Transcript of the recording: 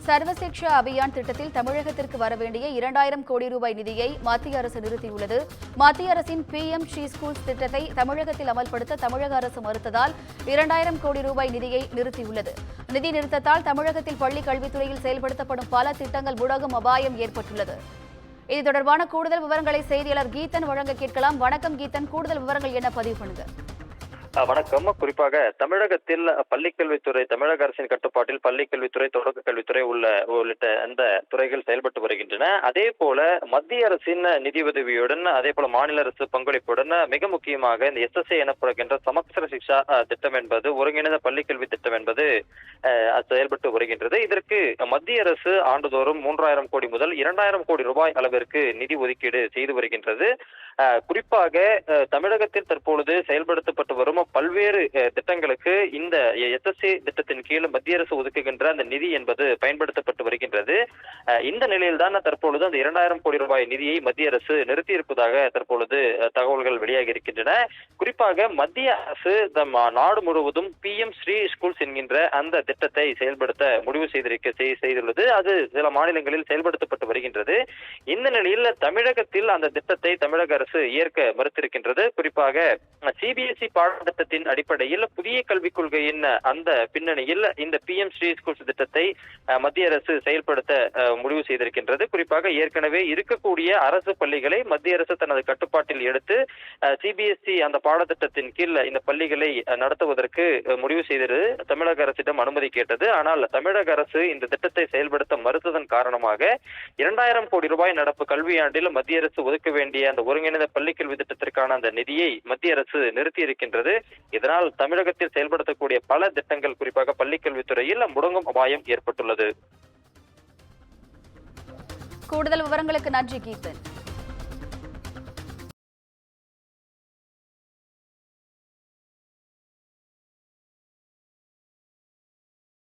சர்வசிக்ஷா அபியான் திட்டத்தில் தமிழகத்திற்கு வரவேண்டிய 2000 கோடி ரூபாய் நிதியை மத்திய அரசு நிறுத்தியுள்ளது. மத்திய அரசின் PM ஸ்ரீ ஸ்கூல்ஸ் திட்டத்தை தமிழகத்தில் அமல்படுத்த தமிழக அரசு மறுத்ததால் 2000 கோடி ரூபாய் நிதியை நிறுத்தியுள்ளது. நிதி நிறுத்தத்தால் தமிழகத்தில் பள்ளிக் கல்வித்துறையில் செயல்படுத்தப்படும் பல திட்டங்கள் முடங்கும் அபாயம் ஏற்பட்டுள்ளது. இது தொடர்பான கூடுதல் விவரங்களை செய்தியாளர் கீதன் வழங்க கேட்கலாம். வணக்கம் கீதன், கூடுதல் விவரங்கள் என்ன பதிவு பண்ணுங்க? வணக்கம். குறிப்பாக தமிழகத்தில் பள்ளிக்கல்வித்துறை தமிழக அரசின் கட்டுப்பாட்டில் பள்ளிக்கல்வித்துறை, தொடக்க கல்வித்துறை உள்ளிட்ட அந்த துறைகள் செயல்பட்டு வருகின்றன. அதே போல மத்திய அரசின் நிதி உதவியுடன், அதே போல மாநில அரசு பங்களிப்புடன் மிக முக்கியமாக இந்த SSA எனப்படுகின்ற சமஸ்கிர சிக்ஷா திட்டம் என்பது, ஒருங்கிணைந்த பள்ளிக்கல்வி திட்டம் என்பது செயல்பட்டு வருகின்றது. இதற்கு மத்திய அரசு ஆண்டுதோறும் 3000 கோடி முதல் 2000 கோடி ரூபாய் அளவிற்கு நிதி ஒதுக்கீடு செய்து வருகின்றது. குறிப்பாக தமிழகத்தில் தற்பொழுது செயல்படுத்தப்பட்டு வரும் பல்வேறு திட்டங்களுக்கு இந்த SSA திட்டத்தின் கீழ் மத்திய அரசு ஒதுக்குகின்ற அந்த நிதி என்பது பயன்படுத்தப்பட்டு வருகின்றது. இந்த நிலையில்தான் தற்பொழுது அந்த 2000 கோடி ரூபாய் நிதியை மத்திய அரசு நிறுத்தியிருப்பதாக தற்பொழுது தகவல்கள் வெளியாகி இருக்கின்றன. குறிப்பாக மத்திய அரசு நாடு முழுவதும் PM ஸ்ரீ ஸ்கூல்ஸ் என்கின்ற அந்த திட்டத்தை செயல்படுத்த முடிவு செய்துள்ளது. அது சில மாநிலங்களில் செயல்படுத்தப்பட்டு வருகின்றது. இந்த நிலையில் தமிழகத்தில் அந்த திட்டத்தை தமிழக அரசு ஏற்க மறுத்திருக்கின்றது. குறிப்பாக CBSE பாடத்திட்டத்தின் அடிப்படையில் புதிய கல்விக் கொள்கையின் அந்த பின்னணியில் இந்த PM ஸ்ரீ ஸ்கூல்ஸ் திட்டத்தை மத்திய அரசு செயல்படுத்த முடிவு செய்திருக்கின்றது. குறிப்பாக ஏற்கனவே இருக்கக்கூடிய அரசு பள்ளிகளை மத்திய அரசு தனது கட்டுப்பாட்டில் எடுத்து CBSE அந்த பாடத்திட்டத்தின் கீழ் இந்த பள்ளிகளை நடத்துவதற்கு முடிவு செய்தது. தமிழக அரசிடம் அனுமதி கேட்டது. ஆனால் தமிழக அரசு இந்த திட்டத்தை செயல்படுத்த மறுத்ததன் காரணமாக 2000 கோடி ரூபாய் நடப்பு கல்வியாண்டில் மத்திய அரசு ஒதுக்க வேண்டிய அந்த ஒருங்கிணைந்த பள்ளிக்கல்வி திட்டத்திற்கான அந்த நிதியை மத்திய அரசு நிறுத்தி இருக்கின்றது. இதனால் தமிழகத்தில் செயல்படுத்தக்கூடிய பல திட்டங்கள், குறிப்பாக பள்ளிக்கல்வித்துறையில் முடங்கும் அபாயம் ஏற்பட்டுள்ளது. கூடுதல் விவரங்களுக்கு நன்றி கீதன்.